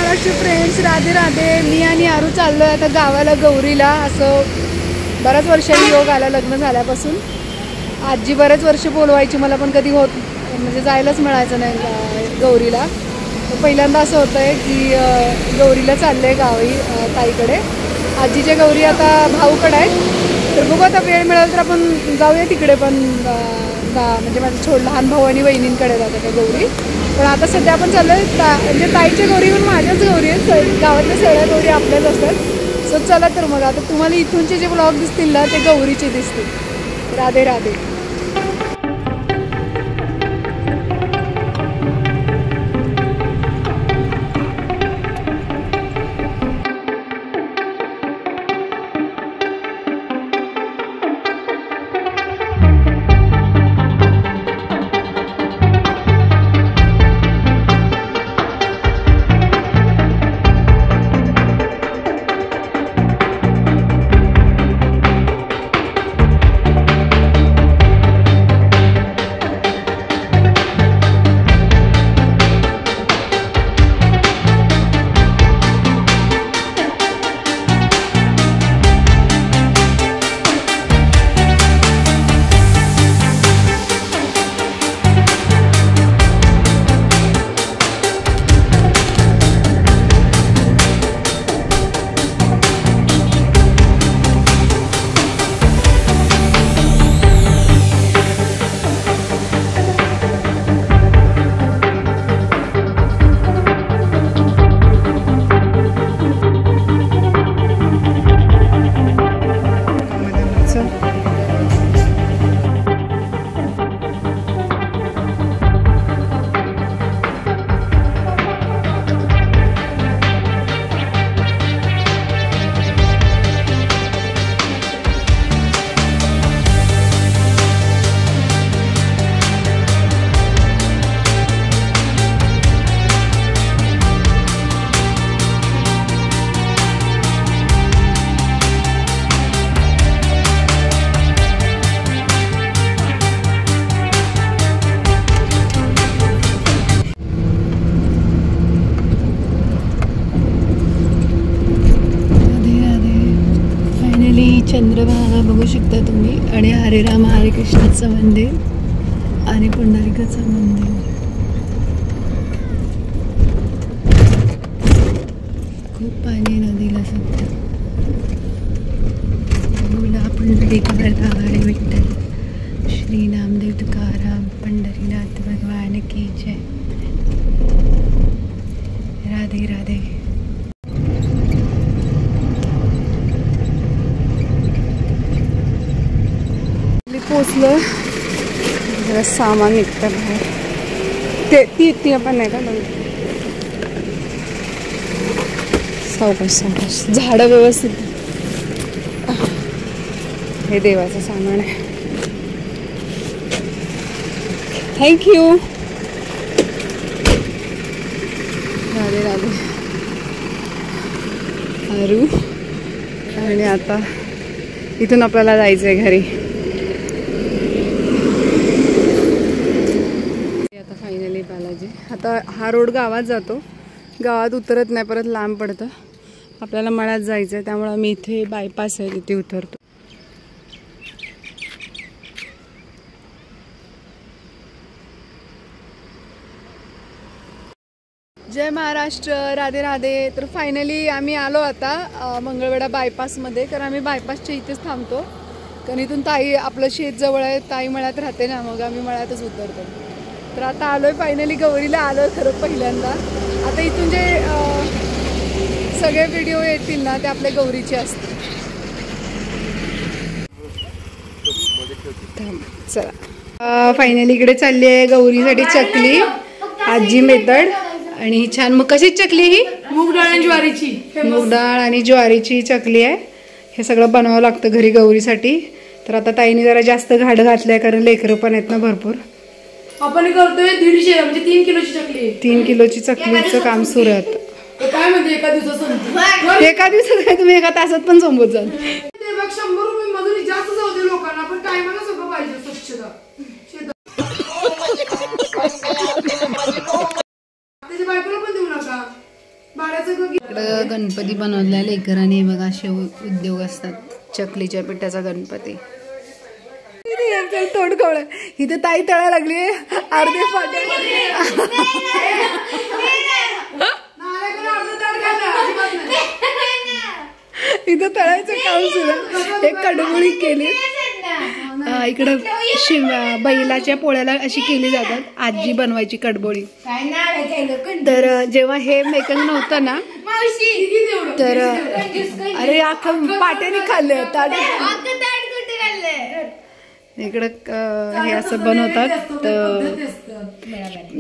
Maharashtra friends, Radhe Radhe. मी आणि आरू चाललो आहे आता गावाला गौरीला. असं बऱ्याच वर्षांनी योग आला लग्न झाल्यापासून. आजी बरेच वर्ष बोलवायची मला, पण कधी होत म्हणजे जायलाच मिळायचं नाही गौरीला. तर पहिल्यांदा असं होतं आहे की गौरीला चाललं आहे गावी ताईकडे. आजीच्या गौरी आता भाऊकडे आहेत, तर बघू आता वेळ मिळाला तर आपण जाऊया तिकडे. पण म्हणजे माझे लहान भाऊ आणि वहिनींकडे जातात त्या गौरी. पण आता सध्या आपण चाललो आहे म्हणजे ताईच्या गौरी पण माझ्याच गौरी आहेत. गावातल्या सगळ्या गौरी आपल्याच असतात. सो चला तर मग आता तुम्हाला इथूनचे जे ब्लॉग दिसतील ना ते गौरीचे दिसतील. राधे राधे. चंद्रभागा बघू शकता तुम्ही. आणि हरे राम हरे कृष्णाचं मंदिर आणि पुंडलिकाचं मंदिर. खूप पाणी नदीला सध्या. बोला पुंडलिक वरदाहरे विठ्ठल, श्री नामदेव तुकाराम पंढरीनाथ भगवान की जय. राधे राधे. पोचलं जरा सामान निघतं बाहेर. ती आपण नाही का सावकाश सावकाश. झाडं व्यवस्थित. हे देवाचं सामान आहे. थँक्यू. राधे राधे. आरू. आणि आता इथून आपल्याला जायचं आहे घरी. आता हा रोड गावात जातो. गावात उतरत नाही, परत लांब पडतं. आपल्याला मळ्यात जायचं आहे, त्यामुळे आम्ही इथे बायपास आहे तिथे उतरतो. जय महाराष्ट्र. राधे राधे. तर फायनली आम्ही आलो आता मंगळवेढा बायपासमध्ये. कारण आम्ही बायपासच्या इथेच थांबतो, कारण इथून ताई आपलं शेत जवळ आहे. ताई मळ्यात राहते ना, मग आम्ही मळ्यातच उतरतो. तर आता आलोय फायनली गौरीला. आलोय खरं पहिल्यांदा. आता इथून जे सगळे व्हिडिओ येतील ना ते आपल्या गौरीचे असतील. चला फायनली इकडे चालली आहे गौरीसाठी चकली. आजी मेथड. आणि छान. मग कशी चकली ही? मूग डाळ आणि ज्वारीची. मूग डाळ आणि ज्वारीची चकली आहे. हे सगळं बनवावं लागतं घरी गौरीसाठी. तर आता ताईने जरा जास्त घाट घातलंय, कारण लेकरं पण आहेत ना भरपूर. आपण करतोय 150 म्हणजे 3 किलोची चकली. 3 किलोची चकलीचं काम सुरू आहे. काय म्हणजे एका दिवसात? एका दिवसात काय, तुम्ही एका तासात पण संपत जाल. 100 रुपये मजुरी जास्त जाऊ दे लोकांना, पण टायमाला सगळं पाहिजे. स्वच्छता त्याच्या बायकोला पण देऊ नका. भाड्याचं इकडं गणपती बनवलेला लेकरांनी बघा असे उद्योग असतात. चकलीच्या पिठाचा गणपती. तोंड कवळ इथे ताई तळा लागली अर्धे फाटे. इथं तळायचं काम सुद्धा एक कडबोळी केली. इकडं बैलाच्या पोळ्याला अशी केली जातात. आजी बनवायची कडबोळी. तर जेव्हा हे मेकंग नव्हतं ना तर अरे अख्खं पाट्याने खाल्लं ताट. इकडं हे असं बनवतात. तर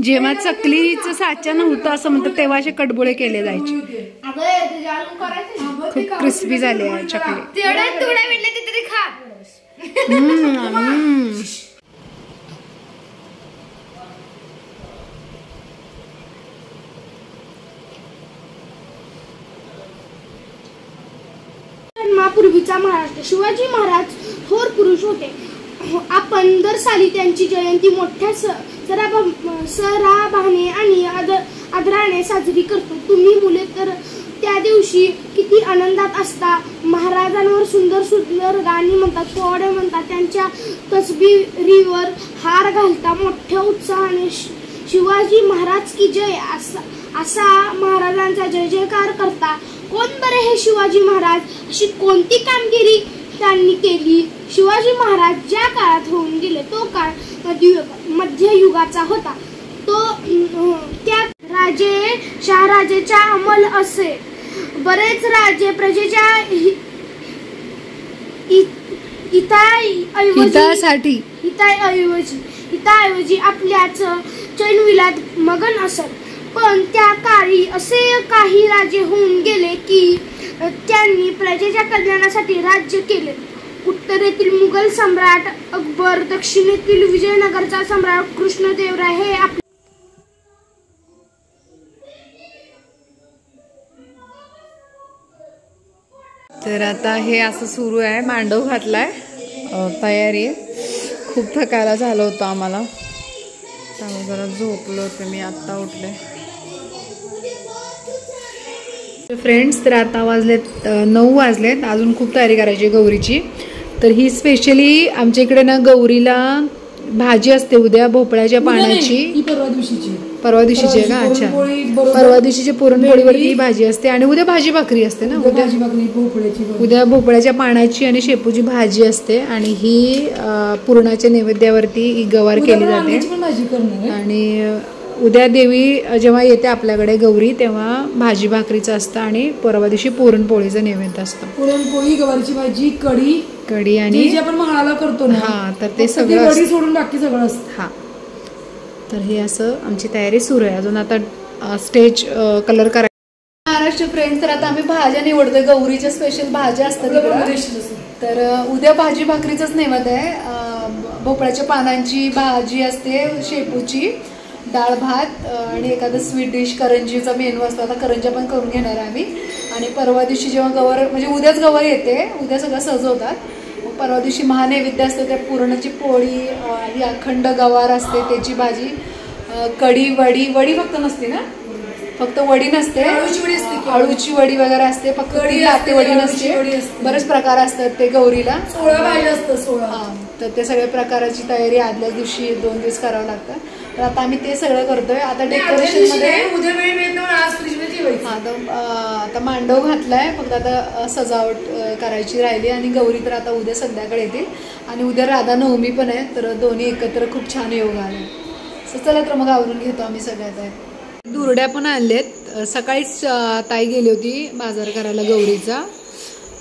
जेव्हा चकलीचं साचा नव्हतं असं म्हणतात तेव्हा असे कडबोळे केले जायचे. खूप क्रिस्पी झाले चकली. पूर्वीचा महाराष्ट्र. शिवाजी महाराज थोर पुरुष होते. आपण दर साली त्यांची जयंती मोठ्या सराभाने आणि आदराने साजरी करतो. तुम्ही मुले तर त्या दिवशी किती आनंदात असता. महाराजांवर सुंदर सुंदर गाणी म्हणतात, पोवाडे म्हणतात, त्यांच्या तसबिरीवर हार घालता, मोठ्या उत्साहाने शिवाजी महाराज की जय असा महाराजांचा जय जयकार करता. कोण बरे हे शिवाजी महाराज? अशी कोणती कामगिरी त्यांनी केली? शिवाजी महाराज ज्या काळात होऊन गेले तो काळ मध्ययुगाचा होता. तो त्या राजे शहाराजेचा अंमल असे. बरेच राजे प्रजेच्या हिताऐवजी आपल्याच चैनविलात मगन असत. पण त्या काळी असे काही राजे होऊन गेले की त्यांनी प्रजेच्या कल्याणासाठी राज्य केले. उत्तरेतील मुघल सम्राट अकबर, दक्षिणेतील विजयनगरचा सम्राट कृष्णदेवराय हे तर आता हे असं सुरू आहे. मांडव घातलाय, तयारी. खूप थकायला झालं होतं आम्हाला त्यामुळे जरा झोपलो होतं मी. आत्ता उठले. फ्रेंड्स तर आता वाजलेत 9 वाजलेत. अजून खूप तयारी करायची गौरीची. तर ही स्पेशली आमच्या इकडे ना गौरीला भाजी असते उद्या भोपळ्याच्या पानाची. परवा दिवशीची आहे का? अच्छा, परवा दिवशीची पुरणपोळीवरती ही भाजी असते आणि उद्या भाजी भाकरी असते ना. उद्या भोपळ्याच्या पानाची आणि शेपूची भाजी असते आणि ही पुरणाच्या नैवेद्यावरती ही गवार केली जाते. आणि उद्या देवी जेव्हा येते आपल्याकडे गौरी तेव्हा भाजी भाकरीचं असतं आणि परवा दिवशी पुरणपोळीचं नैवेद्य असतं. पुरणपोळी, गवारीची भाजी, कढी आणि आपण महाळाला करतो ना. हा, तर ते सगळं सोडून बाकी सगळं असतं. हा, तर हे असं आमची तयारी सुरू आहे. अजून आता स्टेज कलर करायचं. महाराष्ट्र फ्रेंड्स तर आता आम्ही भाज्या निवडतोय. गौरीच्या स्पेशल भाज्या असतात. तर उद्या भाजी भाकरीचंच नैवेद्य आहे. भोपळ्याच्या पानांची भाजी असते, शेपूची, डाळ भात आणि एखादं स्वीट डिश. करंजीचा मेनू असतो. आता करंज्या पण करून घेणार आहे आम्ही. आणि परवा दिवशी जेव्हा गवर म्हणजे उद्याच गवर येते, उद्या सगळं सजवतात. मग परवा दिवशी महानैवेद्य असतं. त्या पुरणाची पोळी, ही अखंड गवार असते, त्याची भाजी, कढी, वडी फक्त नसते ना, फक्त वडी नसते, आळूची वडी वगैरे असते, फक्त लाते वडी नसते. बरेच प्रकार असतात ते गौरीला. 16 भाज्या असतात. 16. तर ते सगळ्या प्रकाराची तयारी आदल्या दिवशी 2 दिवस करावं लागतं. तर आता आम्ही ते सगळं करतोय. आता डेकोरेशन मध्ये आता मांडव घातलाय, फक्त आता सजावट करायची राहिली. आणि गौरी तर आता उद्या संध्याकाळी येतील आणि उद्या राधा नवमी पण आहे. तर दोन्ही एकत्र खूप छान योग आले. चला तर मग आवरून घेतो आम्ही सगळ्यात. दुर्ड्या पण आणलेत. सकाळीच ताई गेली होती बाजार करायला गौरीचा.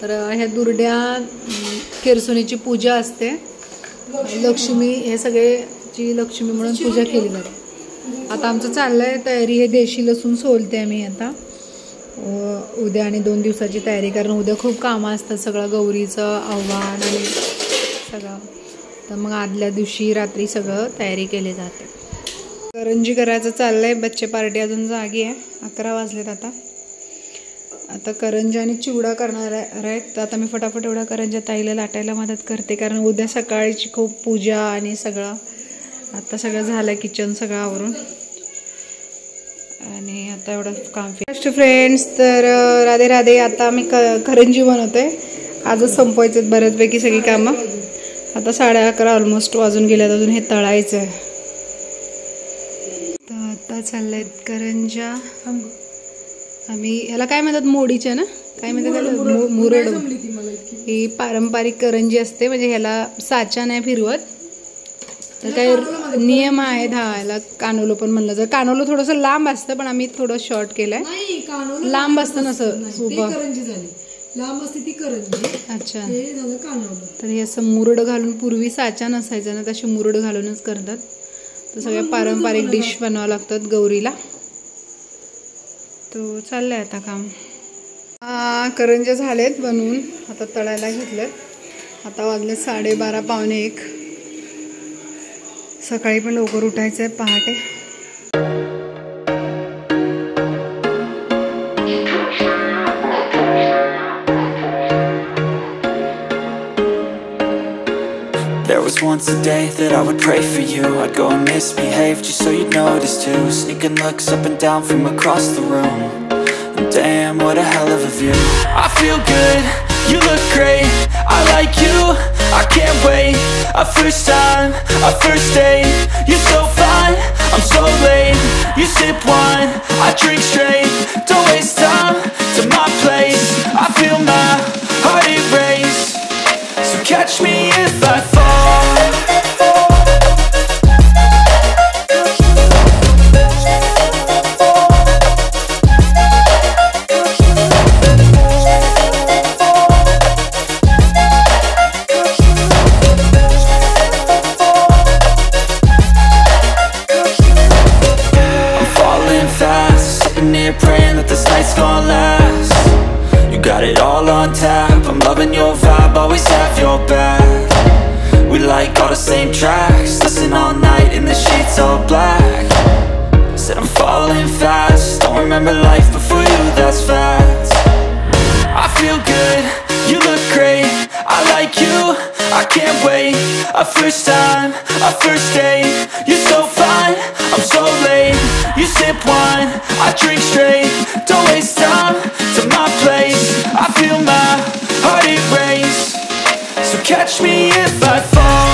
तर ह्या दुर्ड्या, केरसुणीची पूजा असते, लक्ष्मी, हे सगळेची लक्ष्मी म्हणून पूजा केली जाते. आता आमचं चाललंय तयारी. हे देशी लसूण सोलते आम्ही आता उद्या आणि 2 दिवसाची तयारी. कारण उद्या खूप कामं असतात, सगळं गौरीचं आव्हान आणि सगळं. तर मग आदल्या दिवशी रात्री सगळं तयारी केली जाते. करंजी करायचं चाललंय. बच्चे पार्टी अजून जागी आहे. 11 वाजलेत आता. आता करंजी आणि चिवडा करणार आहेत. तर आता मी फटाफट एवढा करंजा ताईला लाटायला मदत करते, कारण उद्या सकाळची खूप पूजा आणि सगळं. आता सगळं झालं, किचन सगळं आवरून. आणि आता एवढं काम फर्स्ट फ्रेंड्स. तर राधे राधे. आता आम्ही करंजी बनवतोय. आजच संपवायचे बऱ्याचपैकी सगळी कामं. आता 11:30 ऑलमोस्ट वाजून गेल्यात. अजून हे तळायचं आहे. तर आता चाललंय करंजा. आम्ही याला काय म्हणतात, मोडीच्या ना काय म्हणतात, मुरड. ही पारंपरिक करंजी असते. म्हणजे ह्याला साचा नाही फिरवत. तर काही नियम आहेत. हा, याला कानोलं पण म्हणलं जर कानोलं थोडंसं लांब असतं, पण आम्ही थोडं शॉर्ट केलंय. लांब असतं नसं उभं. लांब असते ती करंजी. अच्छा. हे झालं कानवलं. तर हे असं मुरड घालून, पूर्वी साचा नसायचा ना, तशी मुरड घालूनच करतात. तर सगळ्या पारंपरिक डिश बनवावं लागतात गौरीला. तो चाललंय आता काम. करंज्या झालेत बनवून. आता तळायला घेतलं. आता वाजले 12:30 पावणे 1. सकाळी पण लवकर उठायचं आहे, पहाटे. There was once a day that I would pray for you. I'd go and misbehave just so you'd notice too. Sneaking looks up and down from across the room. And damn, what a hell of a view. I feel good, you look great. I like you, I can't wait. A first time, a first date. You're so fine, I'm so late. You sip wine, I drink straight. Don't waste time to my place. I feel my heart erase. So catch me if I fall. Praying that this night's gonna last. You got it all on tap. I'm loving your vibe, always have your back. We like all the same tracks. Listen all night in the sheets all black. Said I'm falling fast. Don't remember life before you, that's fact. I feel good, you look great. I like you, I can't wait. A first time, a first date. You're so fine, I'm so late. You sip wine, I drink straight. Don't waste time to my place. I feel my heart erase. So catch me if I fall.